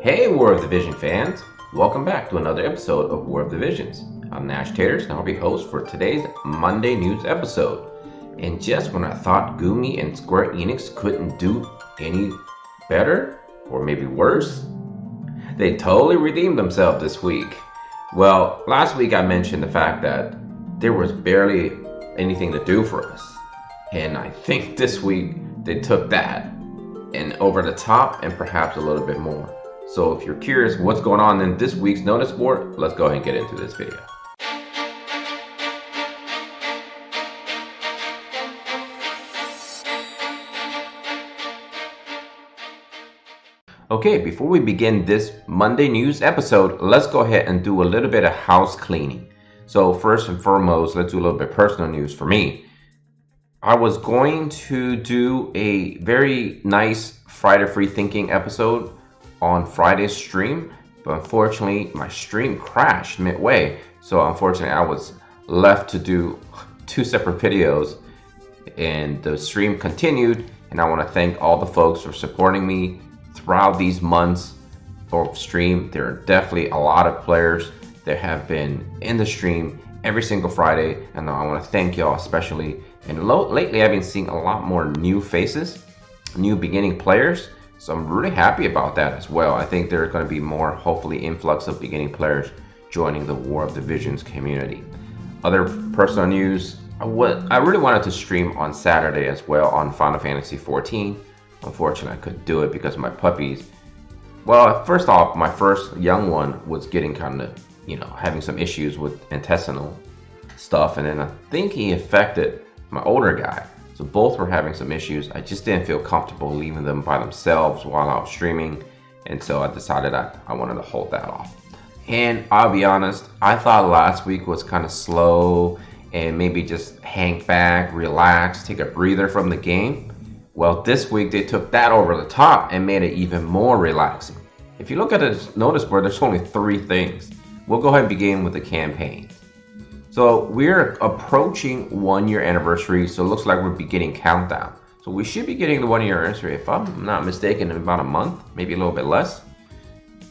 Hey War of the Vision fans! Welcome back to another episode of War of the Visions. I'm Nashtaters and I'll be host for today's Monday news episode. And just when I thought Gumi and Square Enix couldn't do any better, or maybe worse, they totally redeemed themselves this week. Well, last week I mentioned the fact that there was barely anything to do for us. And I think this week they took that and over the top and perhaps a little bit more. So if you're curious what's going on in this week's notice board, let's go ahead and get into this video. Okay, before we begin this Monday news episode, let's go ahead and do a little bit of house cleaning. So first and foremost, let's do a little bit of personal news for me. I was going to do a very nice Friday Free Thinking episode on Friday's stream, but unfortunately my stream crashed midway. So unfortunately I was left to do two separate videos and the stream continued, and I want to thank all the folks for supporting me throughout these months of stream. There are definitely a lot of players that have been in the stream every single Friday, and I want to thank y'all especially. And lately I've been seeing a lot more new faces, new beginning players, so I'm really happy about that as well. I think there's going to be more, hopefully, influx of beginning players joining the War of the Visions community. Other personal news, I really wanted to stream on Saturday as well on Final Fantasy XIV. Unfortunately I couldn't do it because of my puppies. Well, first off, my first young one was getting kind of, having some issues with intestinal stuff, and then I think he affected my older guy. So both were having some issues. I just didn't feel comfortable leaving them by themselves while I was streaming, and so I decided I wanted to hold that off. And I'll be honest, I thought last week was kind of slow and maybe just hang back, relax, take a breather from the game. Well, this week they took that over the top and made it even more relaxing. If you look at this notice board, there's only 3 things. We'll go ahead and begin with the campaign. So we're approaching 1-year anniversary, so it looks like we're beginning countdown. So we should be getting the 1-year anniversary, if I'm not mistaken, in about a month, maybe a little bit less.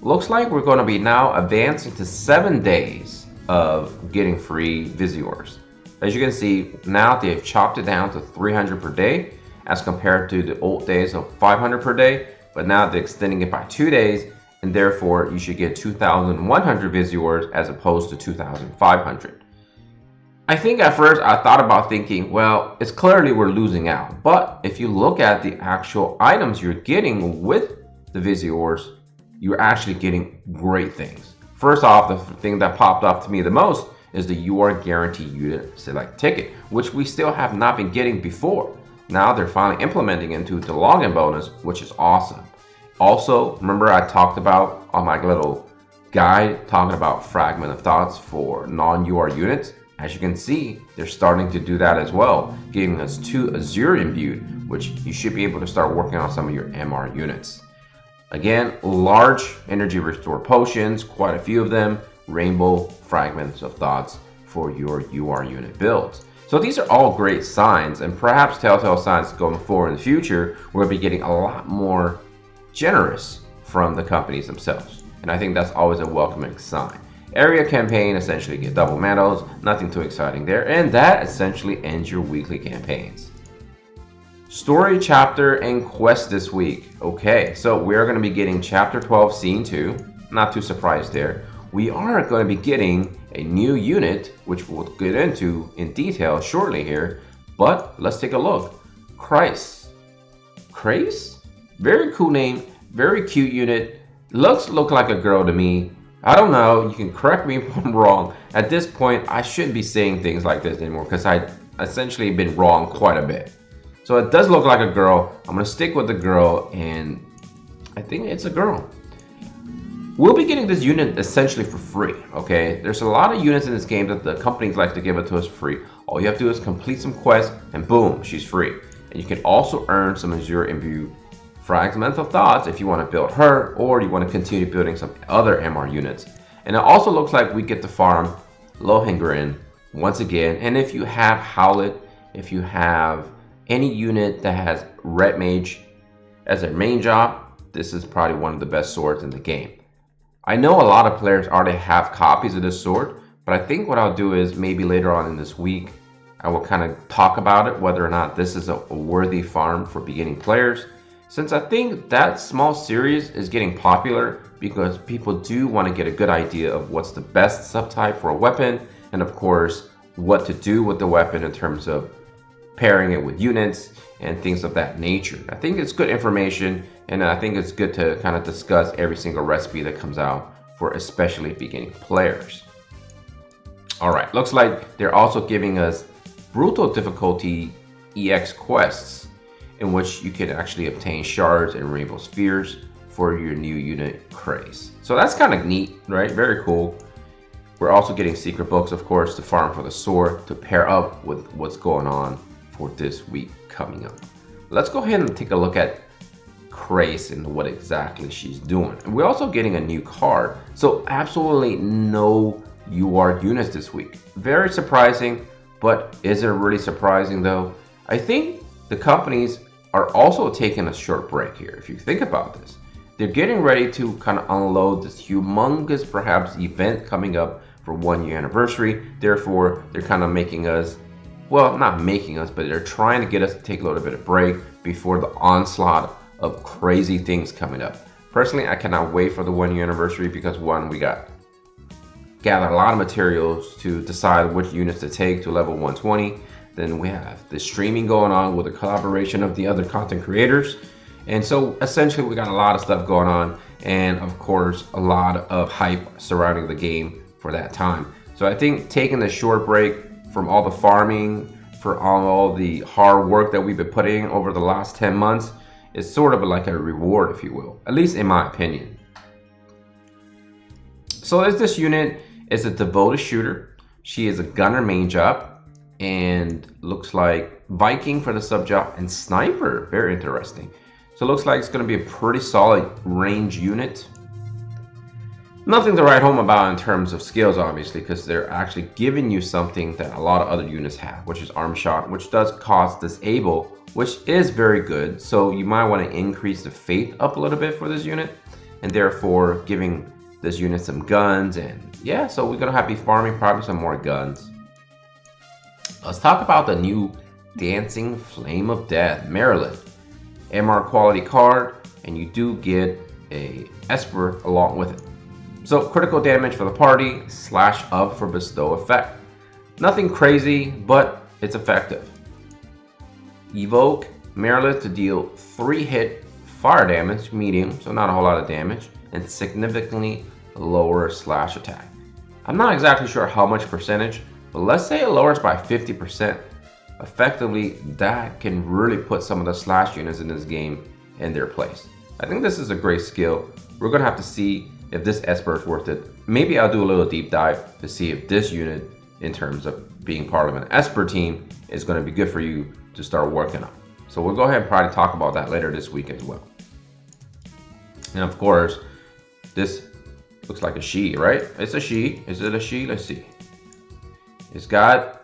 Looks like we're going to be now advancing to 7 days of getting free Visiors. As you can see, now they've chopped it down to 300 per day, as compared to the old days of 500 per day, but now they're extending it by 2 days, and therefore you should get 2,100 Visiors as opposed to 2,500. I think at first I thought about thinking, well, it's clearly we're losing out, but if you look at the actual items you're getting with the Visiors, you're actually getting great things. First off, the thing that popped off to me the most is the You Are Guaranteed Unit Select Ticket, which we still have not been getting before. Now they're finally implementing into the login bonus, which is awesome. Also, remember I talked about on my little guide talking about Fragment of Thoughts for non-UR units. As you can see, they're starting to do that as well, giving us 2 Azure imbued, which you should be able to start working on some of your MR units. Again, large energy restore potions, quite a few of them, rainbow Fragments of Thoughts for your UR unit builds. So these are all great signs, and perhaps telltale signs going forward in the future, we'll be getting a lot more generous from the companies themselves. And I think that's always a welcoming sign. Area campaign, essentially get double medals, nothing too exciting there, and that essentially ends your weekly campaigns. Story, chapter, and quest this week. Okay, so we're going to be getting chapter 12, scene 2. Not too surprised there. We are going to be getting a new unit, which we'll get into in detail shortly here, but let's take a look. Christ. Very cool name, very cute unit. Look like a girl to me. I don't know, you can correct me if I'm wrong. At this point, I shouldn't be saying things like this anymore because I essentially been wrong quite a bit. So it does look like a girl. I'm going to stick with the girl, and I think it's a girl. We'll be getting this unit essentially for free, okay? There's a lot of units in this game that the companies like to give it to us for free. All you have to do is complete some quests, and boom, she's free. And you can also earn some Azure Imbue Fragment of Thoughts if you want to build her, or you want to continue building some other MR units. And it also looks like we get to farm Lohengrin once again. And if you have Howlet, if you have any unit that has Red Mage as their main job, this is probably one of the best swords in the game. I know a lot of players already have copies of this sword, but I think what I'll do is maybe later on in this week, I will kind of talk about it, whether or not this is a worthy farm for beginning players, since I think that small series is getting popular because people do want to get a good idea of what's the best subtype for a weapon, and of course, what to do with the weapon in terms of pairing it with units and things of that nature. I think it's good information, and I think it's good to kind of discuss every single recipe that comes out for especially beginning players. Alright, looks like they're also giving us brutal difficulty EX quests in which you can actually obtain shards and rainbow spheres for your new unit craze. So that's kind of neat, right? Very cool. We're also getting secret books, of course, to farm for the sword to pair up with what's going on for this week coming up. Let's go ahead and take a look at Craze and what exactly she's doing. And we're also getting a new card. So absolutely no UR units this week. Very surprising, but is it really surprising though? I think the companies are also taking a short break here. If you think about this, they're getting ready to kind of unload this humongous perhaps event coming up for 1 year anniversary. Therefore, they're kind of making us, well, not making us, but they're trying to get us to take a little bit of break before the onslaught of crazy things coming up. Personally, I cannot wait for the 1 year anniversary because one, we gather a lot of materials to decide which units to take to level 120. Then we have the streaming going on with the collaboration of the other content creators. And so essentially we got a lot of stuff going on, and of course a lot of hype surrounding the game for that time. So I think taking the short break from all the farming, for all the hard work that we've been putting over the last 10 months is sort of like a reward, if you will, at least in my opinion. So this unit is a devoted shooter. She is a gunner main job and looks like Viking for the sub job and sniper. Very interesting. So it looks like it's going to be a pretty solid range unit. Nothing to write home about in terms of skills, obviously, because they're actually giving you something that a lot of other units have, which is arm shot, which does cost disable, which is very good. So you might want to increase the faith up a little bit for this unit, and therefore giving this unit some guns. And yeah, so we're gonna have to be farming probably some more guns. Let's talk about the new Dancing Flame of Death, Maryland. MR quality card, and you do get a Esper along with it. So critical damage for the party, slash up for bestow effect. Nothing crazy, but it's effective. Evoke Maryland to deal 3 hit fire damage, medium, so not a whole lot of damage, and significantly lower slash attack. I'm not exactly sure how much percentage, but let's say it lowers by 50%. Effectively, that can really put some of the slash units in this game in their place. I think this is a great skill. We're gonna have to see if this Esper is worth it. Maybe I'll do a little deep dive to see if this unit, in terms of being part of an Esper team, is gonna be good for you to start working on. So we'll go ahead and probably talk about that later this week as well. And of course, this looks like a she, right? It's a she. Is it a she? Let's see. It's got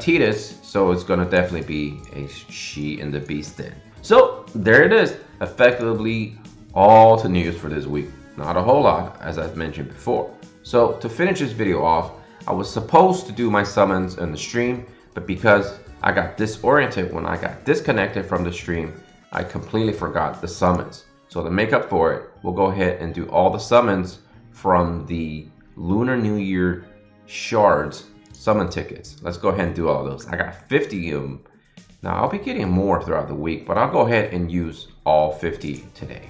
Titus, so it's gonna definitely be a she in the beast den. So there it is, effectively all to news for this week. Not a whole lot, as I've mentioned before. So to finish this video off, I was supposed to do my summons in the stream, but because I got disoriented when I got disconnected from the stream, I completely forgot the summons. So to make up for it, we'll go ahead and do all the summons from the Lunar New Year shards summon tickets. Let's go ahead and do all those. I got 50 of them. Now I'll be getting more throughout the week, but I'll go ahead and use all 50 today.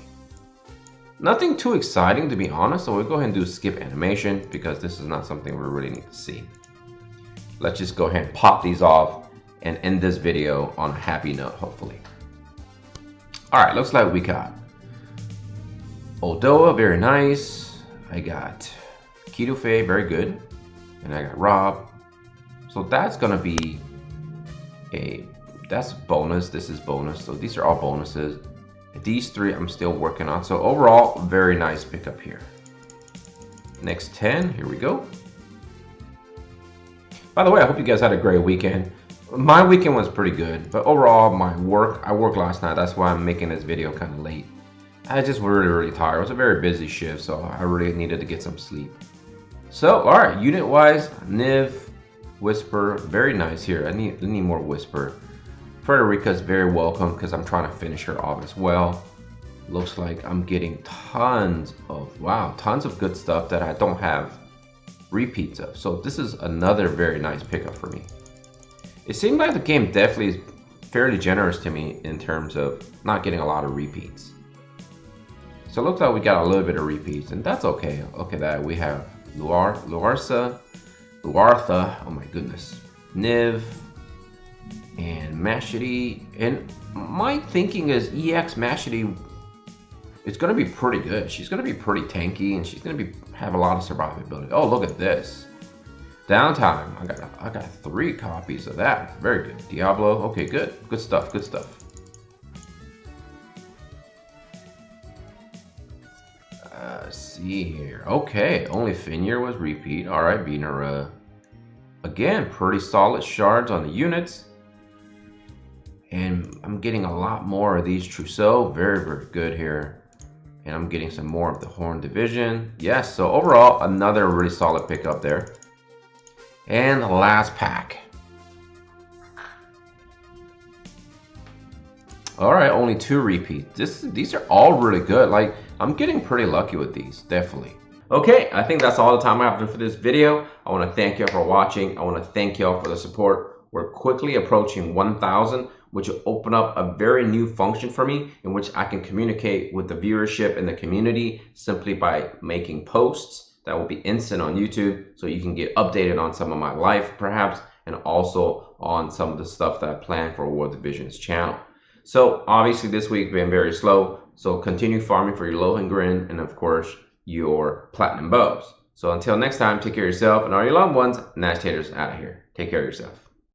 Nothing too exciting, to be honest, so we'll go ahead and do skip animation because this is not something we really need to see. Let's just go ahead and pop these off and end this video on a happy note, hopefully. Alright, looks like we got Odoa, very nice. I got Kidofe, very good. And I got Rob. So that's gonna be that's bonus, this is bonus. So these are all bonuses. These 3 I'm still working on. So overall, very nice pickup here. Next 10, here we go. By the way, I hope you guys had a great weekend. My weekend was pretty good, but overall, I worked last night. That's why I'm making this video kind of late. I just really tired. It was a very busy shift, so I really needed to get some sleep. So, all right, unit wise, Niv, Whisper, very nice here. I need more Whisper. Frederica's very welcome because I'm trying to finish her off as well. Looks like I'm getting tons of, wow, tons of good stuff that I don't have repeats of. So this is another very nice pickup for me. It seems like the game definitely is fairly generous to me in terms of not getting a lot of repeats. So it looks like we got a little bit of repeats, and that's okay. Okay, that we have Luartha, oh my goodness, Niv, and Mashity. And my thinking is EX Mashity is going to be pretty good. She's going to be pretty tanky, and she's going to have a lot of survivability. Oh, look at this. Downtime. I got 3 copies of that. Very good. Diablo. Okay, good. Good stuff. Good stuff. Let's see here. Okay, only Finir was repeat. All right, Beaner. Again, pretty solid shards on the units. And I'm getting a lot more of these Trousseau. Very good here. And I'm getting some more of the Horn Division. Yes, so overall, another really solid pickup there. And the last pack. All right, only 2 repeats. These are all really good. Like, I'm getting pretty lucky with these, definitely. Okay, I think that's all the time I have for this video. I want to thank you all for watching. I want to thank you all for the support. We're quickly approaching 1,000, which will open up a very new function for me in which I can communicate with the viewership and the community simply by making posts that will be instant on YouTube, so you can get updated on some of my life perhaps, and also on some of the stuff that I plan for WoTV's channel. So obviously this week been very slow, so continue farming for your Lohengrin and of course your Platinum Bows. So until next time, take care of yourself and all your loved ones. Nashtaters out of here. Take care of yourself.